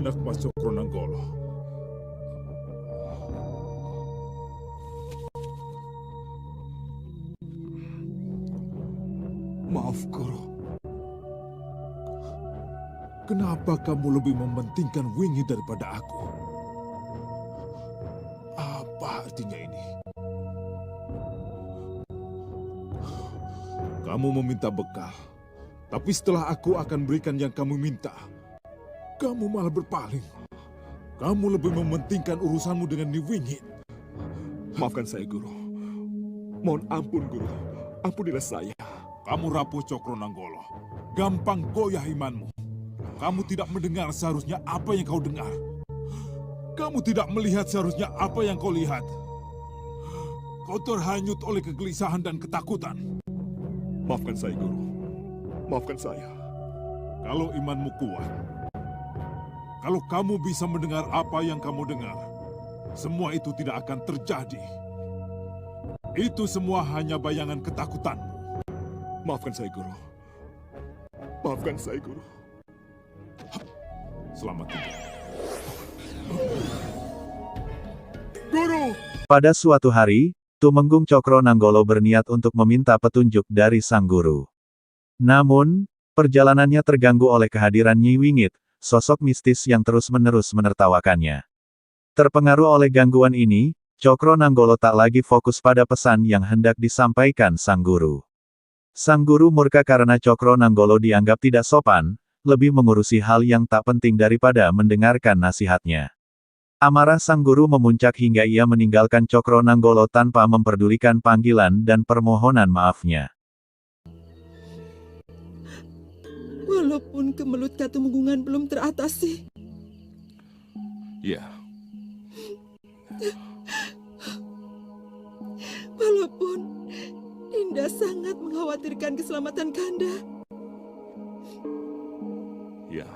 Anak Mas Cokronanggolo. Maaf, Guru. Kenapa kamu lebih mementingkan Wingi daripada aku? Apa artinya ini? Kamu meminta bekal, tapi setelah aku akan berikan yang kamu minta, kamu malah berpaling. Kamu lebih mementingkan urusanmu dengan Niwingit. Maafkan saya, Guru. Mohon ampun, Guru. Ampunilah saya. Kamu rapuh Cokronanggolo. Gampang goyah imanmu. Kamu tidak mendengar seharusnya apa yang kau dengar. Kamu tidak melihat seharusnya apa yang kau lihat. Kau terhanyut oleh kegelisahan dan ketakutan. Maafkan saya, Guru. Maafkan saya. Kalau imanmu kuat, kalau kamu bisa mendengar apa yang kamu dengar, semua itu tidak akan terjadi. Itu semua hanya bayangan ketakutanmu. Maafkan saya, Guru. Maafkan saya, Guru. Selamat tinggal. Guru! Pada suatu hari, Tumenggung Cokronanggolo berniat untuk meminta petunjuk dari sang guru. Namun, perjalanannya terganggu oleh kehadiran Nyi Wingit, sosok mistis yang terus-menerus menertawakannya. Terpengaruh oleh gangguan ini, Cokronanggolo tak lagi fokus pada pesan yang hendak disampaikan sang guru. Sang guru murka karena Cokronanggolo dianggap tidak sopan, lebih mengurusi hal yang tak penting daripada mendengarkan nasihatnya. Amarah sang guru memuncak hingga ia meninggalkan Cokronanggolo tanpa memperdulikan panggilan dan permohonan maafnya. Walaupun kemelut Katumenggungan belum teratasi. Ya. Walaupun Dinda sangat mengkhawatirkan keselamatan Kanda. Ya.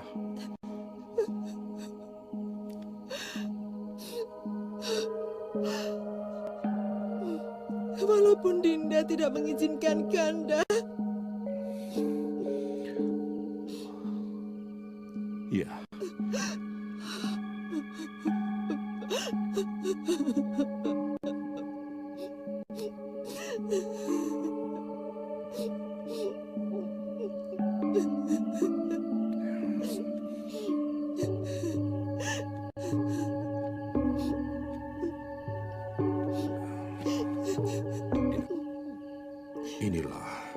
Walaupun Dinda tidak mengizinkan Kanda. Ya. Inilah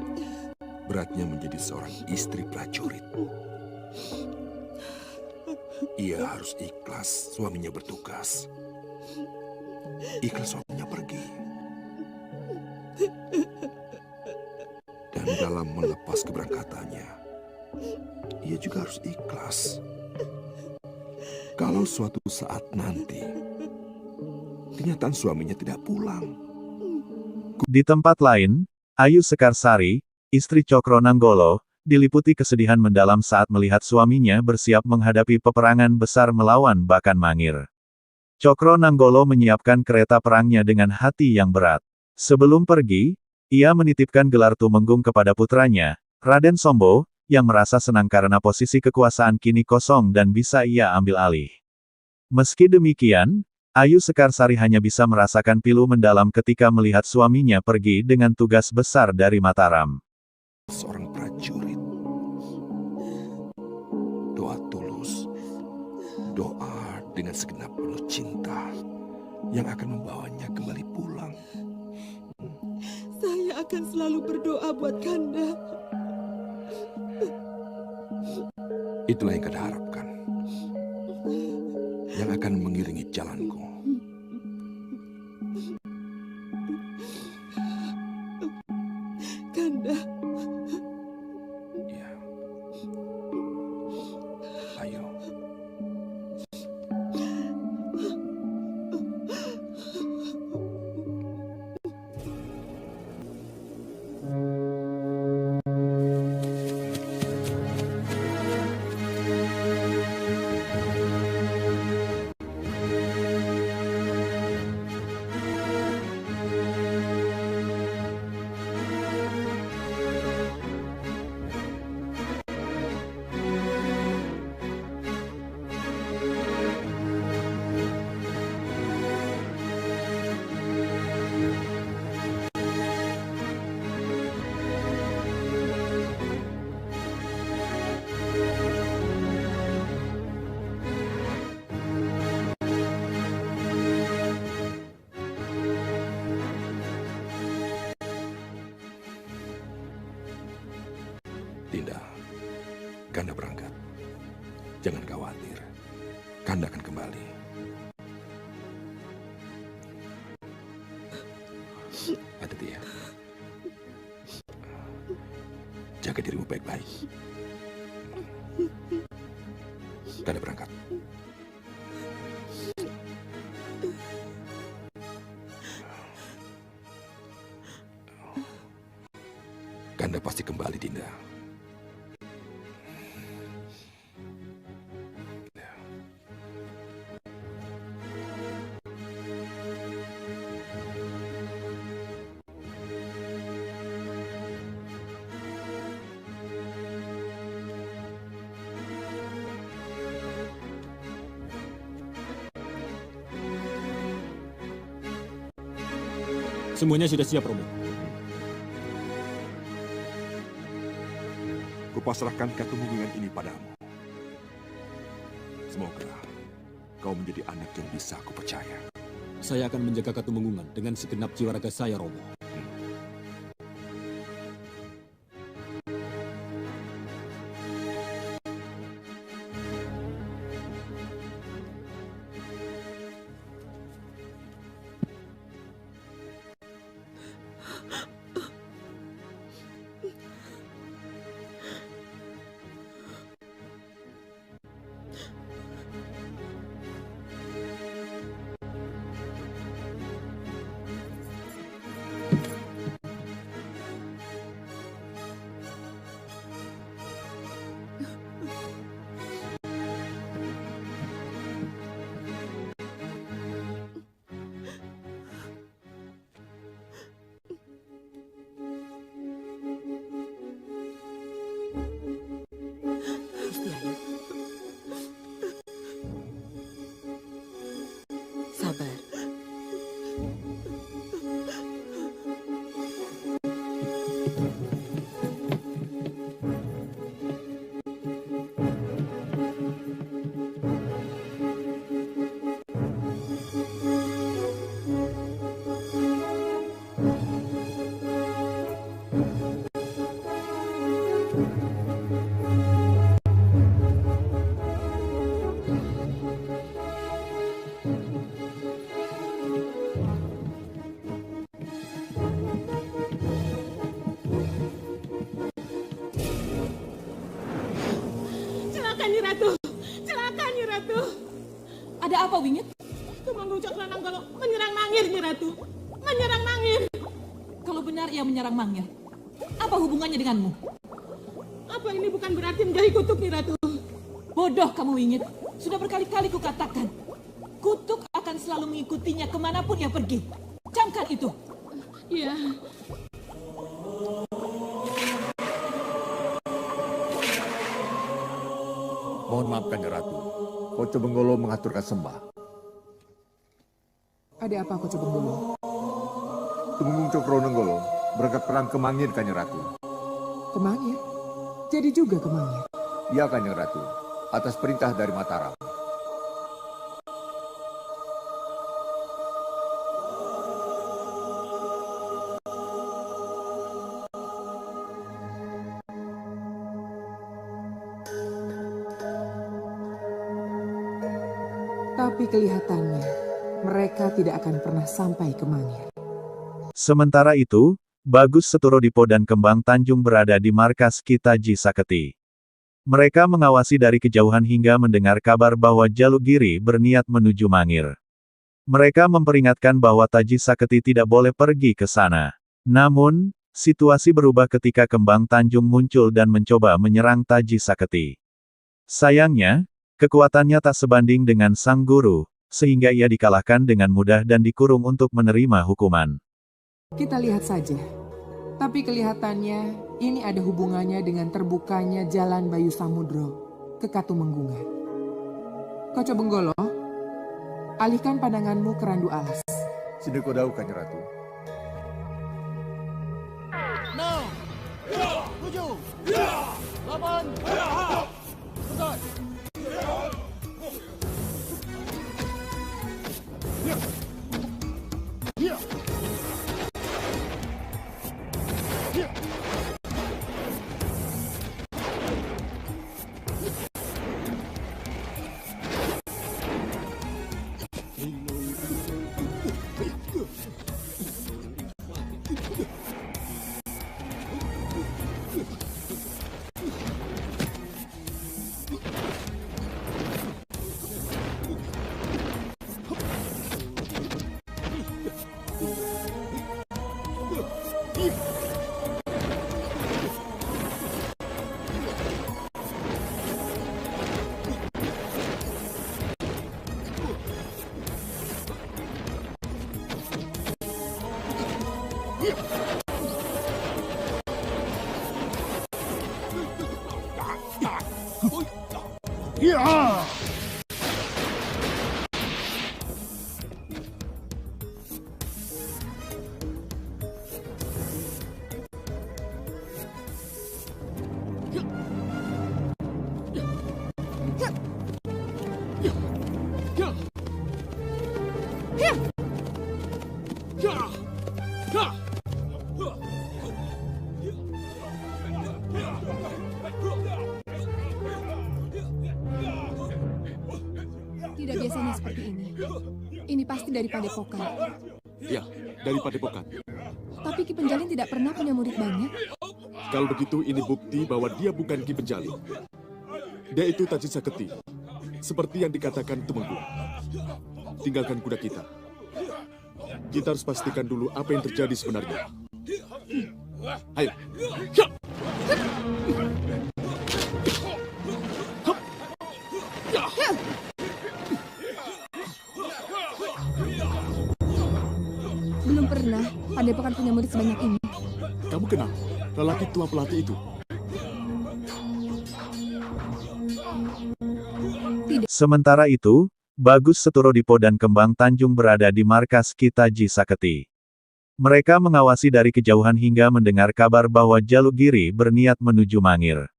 beratnya menjadi seorang istri prajurit. Ia harus ikhlas suaminya bertugas. Ikhlas suaminya pergi. Dan dalam melepas keberangkatannya, ia juga harus ikhlas. Kalau suatu saat nanti, kenyataan suaminya tidak pulang. Di tempat lain, Ayu Sekarsari, istri Cokronanggolo, diliputi kesedihan mendalam saat melihat suaminya bersiap menghadapi peperangan besar melawan Bakan Mangir. Cokronanggolo menyiapkan kereta perangnya dengan hati yang berat. Sebelum pergi, ia menitipkan gelar Tumenggung kepada putranya, Raden Sombo, yang merasa senang karena posisi kekuasaan kini kosong dan bisa ia ambil alih. Meski demikian, Ayu Sekarsari hanya bisa merasakan pilu mendalam ketika melihat suaminya pergi dengan tugas besar dari Mataram. Seorang prajurit, doa tulus Doa dengan segenap penuh cinta yang akan membawanya kembali pulang. Saya akan selalu berdoa buat Kanda. Itulah yang Kanda harapkan, yang akan mengiringi jalanku. Kanda, Ya. Ayo. Dinda, Kanda berangkat. Jangan khawatir, Kanda akan kembali. Hati-hati ya. Jaga dirimu baik-baik. Kanda berangkat. Kanda pasti kembali, Dinda. Semuanya sudah siap, Romo. Kupasrahkan Katumenggungan ini padamu. Semoga kau menjadi anak yang bisa aku percaya. Saya akan menjaga Katumenggungan dengan segenap jiwa raga saya, Romo. sabar. Celaka Nyi Ratu! Celaka Nyi Ratu! Ada apa, Wingit? Tumenggung Cokronanggolo menyerang Mangir, Nyi Ratu! Menyerang Mangir! Kalau benar ia menyerang Mangir, apa hubungannya denganmu? Apa ini bukan berarti menjadi kutuk, Nyi Ratu? Bodoh kamu, Wingit. Sudah berkali-kali kukatakan, kutuk akan selalu mengikutinya kemanapun ia pergi. Camkan itu. Iya. Mohon maaf, Kanjeng Ratu. Koco Benggolo mengaturkan sembah. Ada apa, Koco Benggolo? Tumenggung Cokronenggolo berangkat perang ke Mangir, Kanjeng Ratu. Ke Mangir? Jadi juga ke Mangir? Ya, Kanjeng Ratu. Atas perintah dari Mataram. Tapi kelihatannya mereka tidak akan pernah sampai ke Mangir. Sementara itu, Bagus Seturodipo dan Kembang Tanjung berada di markas Kitaji Saketi. Mereka mengawasi dari kejauhan hingga mendengar kabar bahwa Jalukgiri berniat menuju Mangir. Mereka memperingatkan bahwa Taji Saketi tidak boleh pergi ke sana. Namun, situasi berubah ketika Kembang Tanjung muncul dan mencoba menyerang Taji Saketi. Sayangnya, kekuatannya tak sebanding dengan sang guru, sehingga ia dikalahkan dengan mudah dan dikurung untuk menerima hukuman. Kita lihat saja. Tapi kelihatannya ini ada hubungannya dengan terbukanya jalan Bayu Samudro ke Katumenggungan. Koco Benggolo, alihkan pandanganmu ke Randu Alas. Sidekodau, Kanjeng Ratu. Tidak biasanya seperti ini. Ini pasti dari Padepokan. Ya, dari Padepokan. Tapi Ki Penjalin tidak pernah punya murid banyak. Kalau begitu ini bukti bahwa dia bukan Ki Penjalin. Dia itu Taji Saketi. Seperti yang dikatakan Tumenggung. Tinggalkan kuda kita. Kita harus pastikan dulu apa yang terjadi sebenarnya. Ayo. Belum pernah Padepokan punya murid sebanyak ini. Kamu kenal lelaki tua pelatih itu? Sementara itu, Bagus Seturodipo dan Kembang Tanjung berada di markas Kitaji Saketi. Mereka mengawasi dari kejauhan hingga mendengar kabar bahwa Jalukgiri berniat menuju Mangir.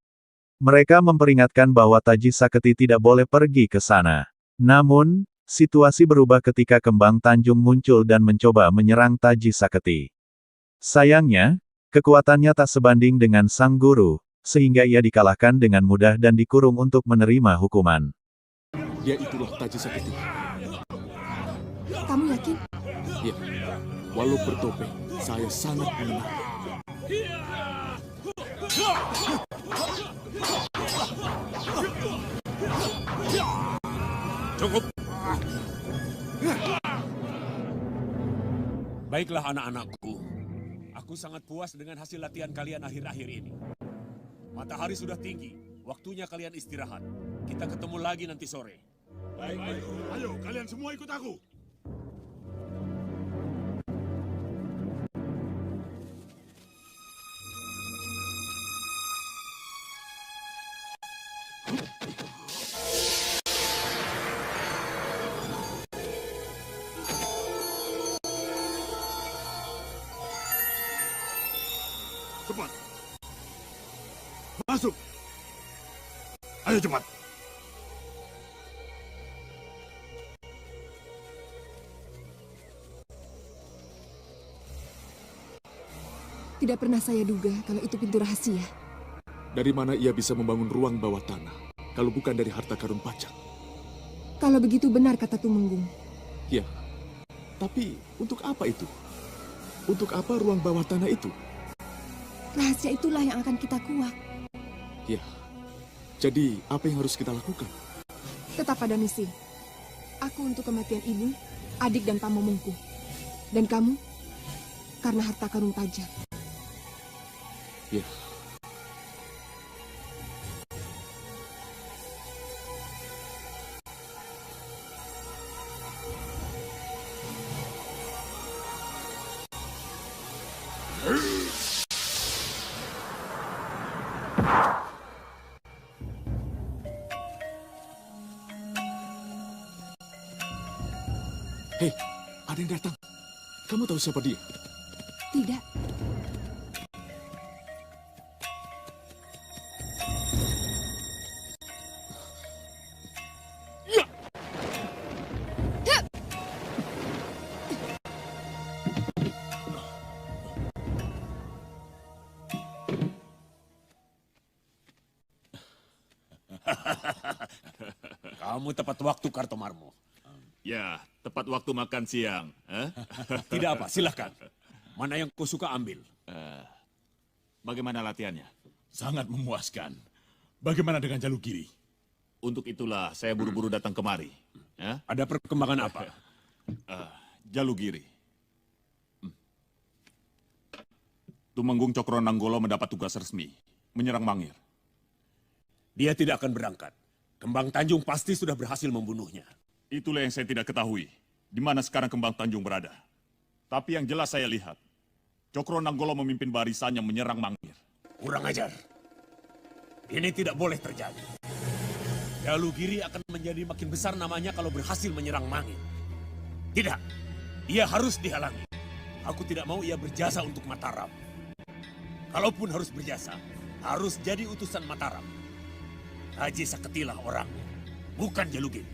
Mereka memperingatkan bahwa Taji Saketi tidak boleh pergi ke sana. Namun, situasi berubah ketika Kembang Tanjung muncul dan mencoba menyerang Taji Saketi. Sayangnya, kekuatannya tak sebanding dengan sang guru, sehingga ia dikalahkan dengan mudah dan dikurung untuk menerima hukuman. Dia itulah Taji Saketi. Kamu yakin? Ya, walau bertopeng, saya sangat mengenal. Cukup. Baiklah anak-anakku. Aku sangat puas dengan hasil latihan kalian akhir-akhir ini. Matahari sudah tinggi. Waktunya kalian istirahat. Kita ketemu lagi nanti sore. Baik. Ayo, kalian semua ikut aku. Cepat. Masuk. Ayo cepat. Tidak pernah saya duga kalau itu pintu rahasia. Dari mana ia bisa membangun ruang bawah tanah, kalau bukan dari harta karun pajak? Kalau begitu benar kata Tumenggung. Ya, tapi untuk apa itu? Untuk apa ruang bawah tanah itu? Rahasia itulah yang akan kita kuak. Ya, jadi apa yang harus kita lakukan? Tetap pada misi. Aku untuk kematian ibu, adik dan pamomongku. Dan kamu, karena harta karun pajak. Ya. Hei, ada yang datang. Kamu tahu siapa dia? Tidak. Kamu tepat waktu, Kartomarmo. Ya, tepat waktu makan siang. Tidak apa, silahkan. Mana yang kau suka ambil? Bagaimana latihannya? Sangat memuaskan. Bagaimana dengan Jalugiri? Untuk itulah saya buru-buru datang kemari. Ada perkembangan apa? Jalugiri. Tumenggung Cokronanggolo mendapat tugas resmi, menyerang Mangir. Dia tidak akan berangkat. Kembang Tanjung pasti sudah berhasil membunuhnya. Itulah yang saya tidak ketahui. Di mana sekarang Kembang Tanjung berada. Tapi yang jelas saya lihat, Cokronanggolo memimpin barisannya menyerang Mangir. Kurang ajar. Ini tidak boleh terjadi. Jalugiri akan menjadi makin besar namanya kalau berhasil menyerang Mangir. Tidak. Ia harus dihalangi. Aku tidak mau ia berjasa untuk Mataram. Kalaupun harus berjasa, harus jadi utusan Mataram. Haji Saketilah orangnya, bukan Jalugiri.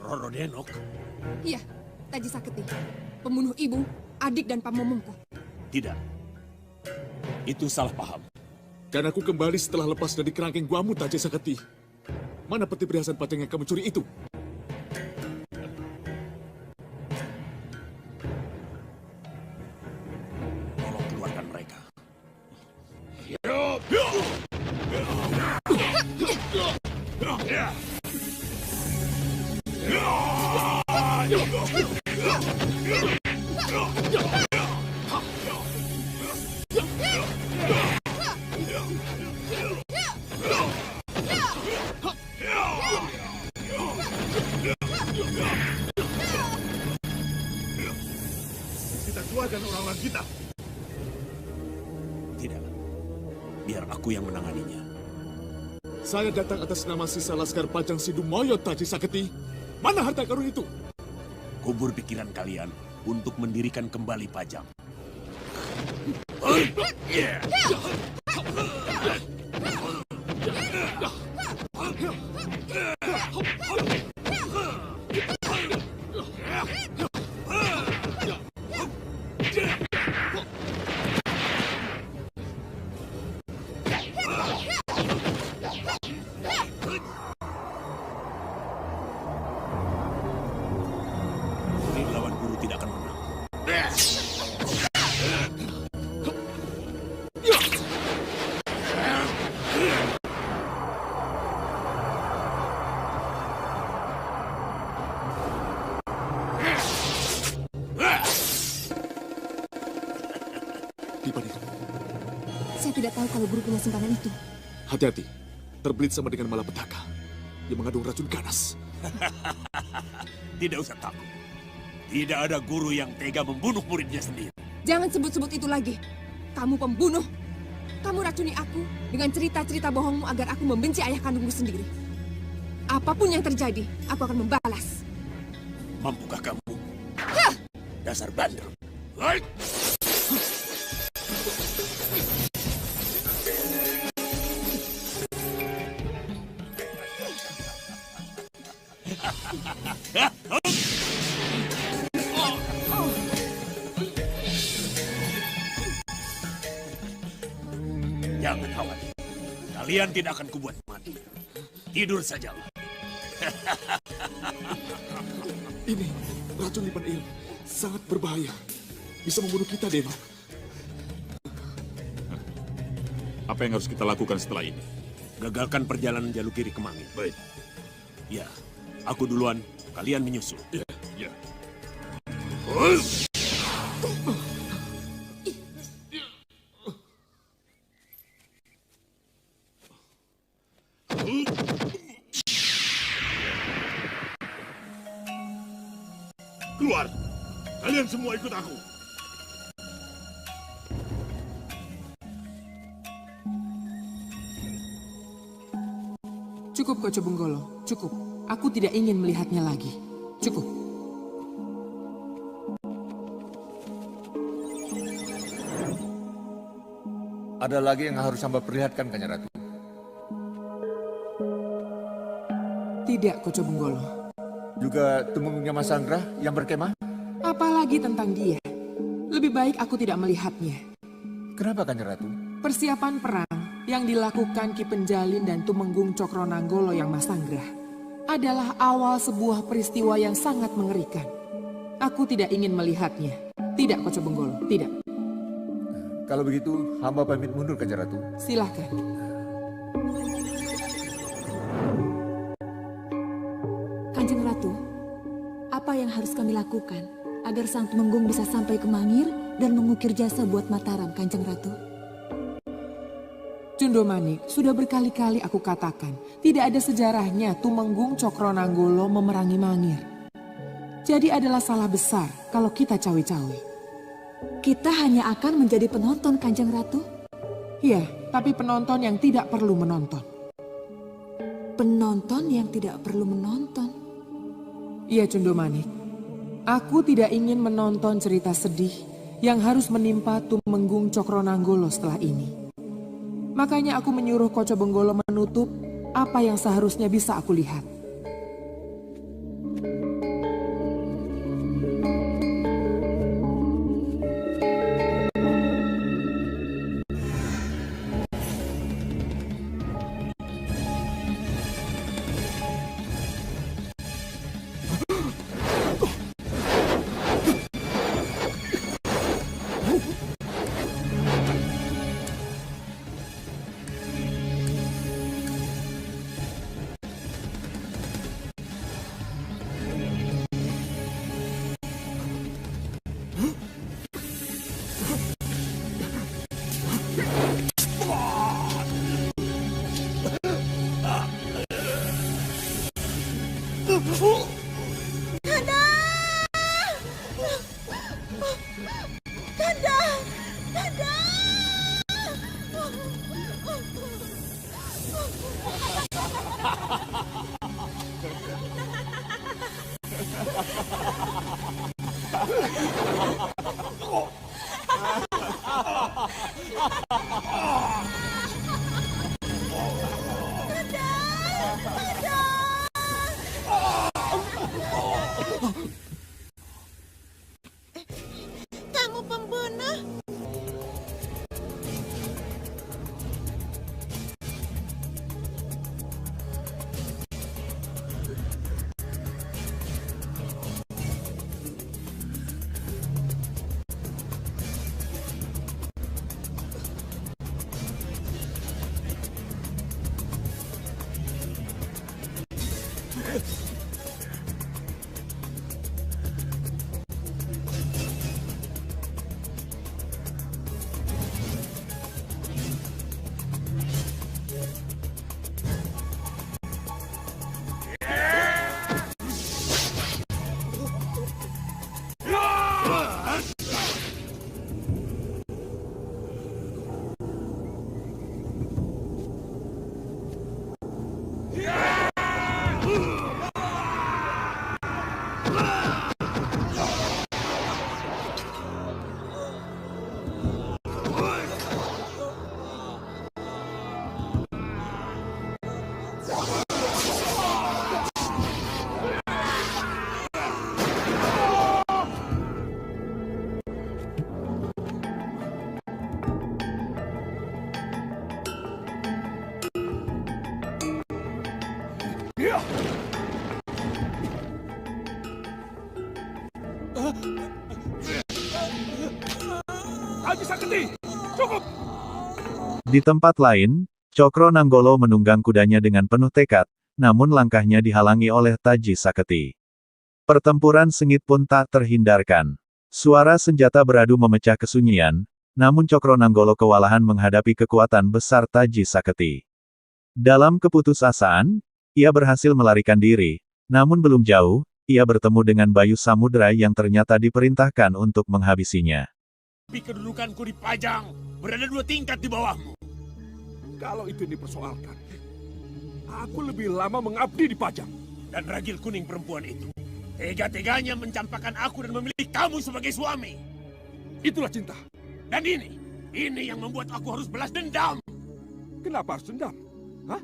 Roro Denok? Iya, Taji Saketi. Pembunuh ibu, adik dan pamomongku. Tidak. Itu salah paham. Dan aku kembali setelah lepas dari kerangkeng guamu, Taji Saketi. Mana peti perhiasan pajang yang kamu curi itu? Tolong keluarkan mereka. Kita keluarkan orang-orang kita. Tidak. Biar aku yang menanganinya. Saya datang atas nama sisa Laskar Pajang Sidumoyo, Taji Saketi. Mana harta karun itu? Kubur pikiran kalian untuk mendirikan kembali Pajang. Murid lawan guru tidak akan menang. Di mana? Saya tidak tahu kalau guru punya simpanan itu. Hati-hati, terbelit sama dengan malapetaka yang mengandung racun ganas. Tidak usah takut. Tidak ada guru yang tega membunuh muridnya sendiri. Jangan sebut-sebut itu lagi. Kamu pembunuh. Kamu racuni aku dengan cerita-cerita bohongmu agar aku membenci ayah kandungku sendiri. Apapun yang terjadi, aku akan membalas. Mampukah kamu? Dasar bandel. Jangan khawatir. Kalian tidak akan kubuat mati. Tidur saja. Ini racun Lipan Il sangat berbahaya. Bisa membunuh kita, Dewa. Apa yang harus kita lakukan setelah ini? Gagalkan perjalanan jalur kiri ke Mangin. Baik. Ya, aku duluan. Kalian menyusul. Ya, ya. Keluar! Kalian semua ikut aku. Cukup, Koco Benggolo. Cukup. Aku tidak ingin melihatnya lagi. Cukup. Ada lagi yang harus hamba perlihatkan, Kanjeng Ratu. Tidak, Koco Benggolo. Juga Tumenggungnya Mas Anggrah yang berkemah? Apalagi tentang dia. Lebih baik aku tidak melihatnya. Kenapa, Kanjeng Ratu? Persiapan perang yang dilakukan Ki Penjalin dan Tumenggung Cokronanggolo yang Masanggrah adalah awal sebuah peristiwa yang sangat mengerikan. Aku tidak ingin melihatnya. Tidak, Koco Benggolo, tidak. Kalau begitu, hamba pamit mundur, Kanjeng Ratu. Silahkan. Kanjeng Ratu, apa yang harus kami lakukan agar Sang Tumenggung bisa sampai ke Mangir dan mengukir jasa buat Mataram, Kanjeng Ratu? Cundomanik, sudah berkali-kali aku katakan, tidak ada sejarahnya Tumenggung Cokronanggolo memerangi Mangir. Jadi adalah salah besar kalau kita cawe-cawe. Kita hanya akan menjadi penonton, Kanjeng Ratu. Ya, tapi penonton yang tidak perlu menonton. Penonton yang tidak perlu menonton. Iya, Cundomanik. Aku tidak ingin menonton cerita sedih yang harus menimpa Tumenggung Cokronanggolo setelah ini. Makanya aku menyuruh Koco Benggolo menutup apa yang seharusnya bisa aku lihat. Kamu pembunuh. Taji Sakti, cukup! Di tempat lain, Cokro Nanggolo menunggang kudanya dengan penuh tekad, namun langkahnya dihalangi oleh Taji Sakti. Pertempuran sengit pun tak terhindarkan. Suara senjata beradu memecah kesunyian, namun Cokro Nanggolo kewalahan menghadapi kekuatan besar Taji Sakti. Dalam keputusasaan, ia berhasil melarikan diri, namun belum jauh, ia bertemu dengan Bayu Samudra yang ternyata diperintahkan untuk menghabisinya. Tapi kedudukanku di Pajang berada 2 tingkat di bawahmu. Kalau itu dipersoalkan, aku lebih lama mengabdi di Pajang. Dan ragil kuning perempuan itu tega-teganya mencampakkan aku dan memilih kamu sebagai suami. Itulah cinta. Dan ini yang membuat aku harus balas dendam. Kenapa harus dendam? Hah?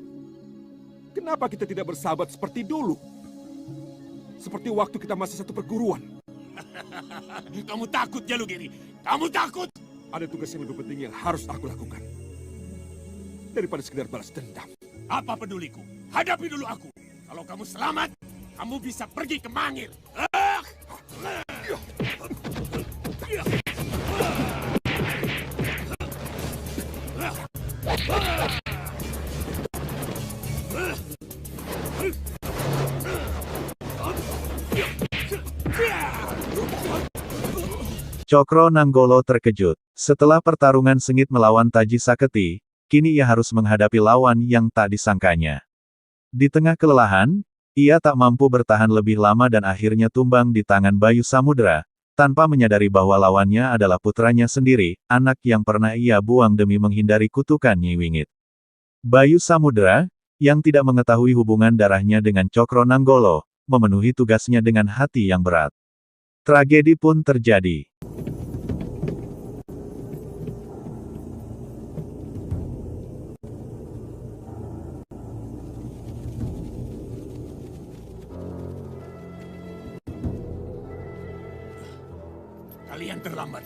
Kenapa kita tidak bersahabat seperti dulu? Seperti waktu kita masih satu perguruan. Kamu takut, Jalugiri. Kamu takut. Ada tugas yang lebih penting yang harus aku lakukan. Daripada sekedar balas dendam. Apa peduliku? Hadapi dulu aku. Kalau kamu selamat, kamu bisa pergi ke Mangir. Cokro Nanggolo terkejut. Setelah pertarungan sengit melawan Taji Sakti, kini ia harus menghadapi lawan yang tak disangkanya. Di tengah kelelahan, ia tak mampu bertahan lebih lama dan akhirnya tumbang di tangan Bayu Samudra, tanpa menyadari bahwa lawannya adalah putranya sendiri, anak yang pernah ia buang demi menghindari kutukan Nyi Wingit. Bayu Samudra, yang tidak mengetahui hubungan darahnya dengan Cokro Nanggolo, memenuhi tugasnya dengan hati yang berat. Tragedi pun terjadi. Kalian terlambat.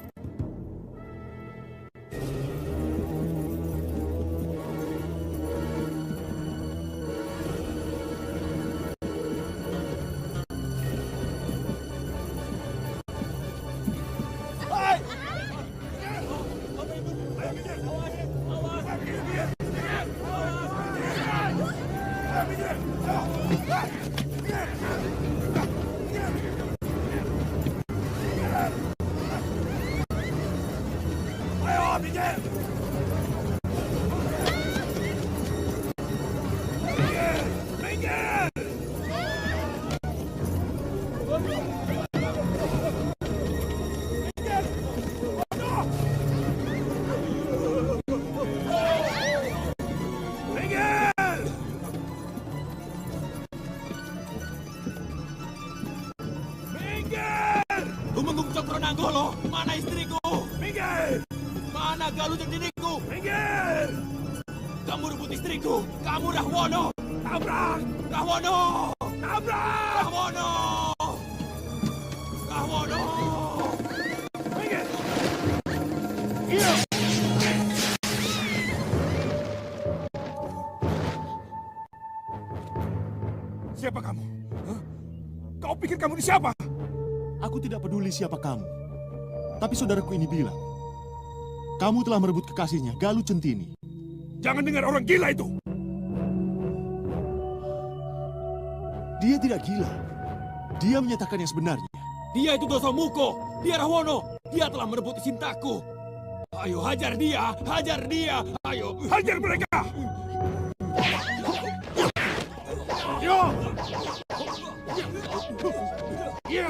Tumenggung Cokro Nanggolo, mana istriku? Minggir! Mana Galuh Jendiniku? Minggir! Kamu rebut istriku, kamu Rahwono! Tabrak! Rahwono! Tabrak! Rahwono! Rahwono! Minggir! Iya! Siapa kamu? Hah? Kau pikir kamu ini siapa? Aku tidak peduli siapa kamu. Tapi saudaraku ini bilang, kamu telah merebut kekasihnya, Galuh Centini. Jangan dengar orang gila itu. Dia tidak gila. Dia menyatakan yang sebenarnya. Dia itu Doso Muko, dia Rahwono, dia telah merebut cintaku. Ayo hajar dia, ayo. Hajar mereka! Yo! Iya!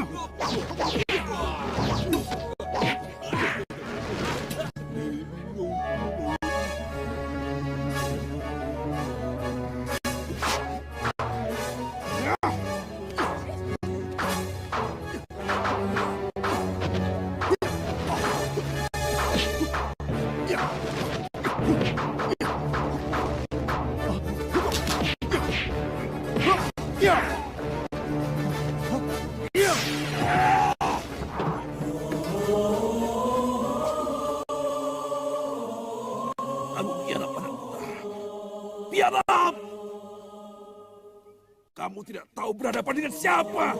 kamu tidak tahu berhadapan dengan siapa?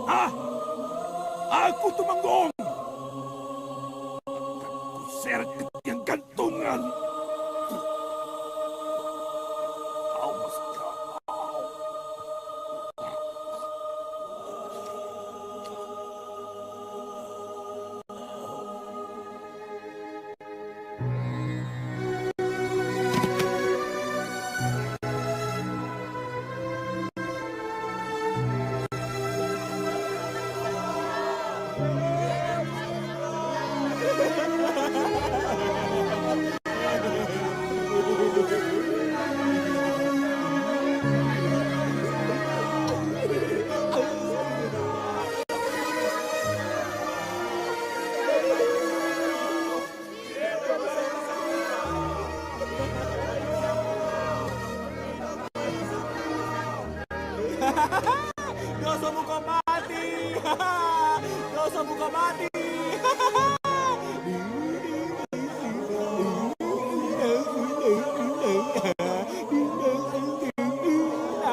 Hah? Aku Tumenggung. Akan kuseret ke tiang gantungan. Awas kau. Dosa muka mati. Dosa muka mati.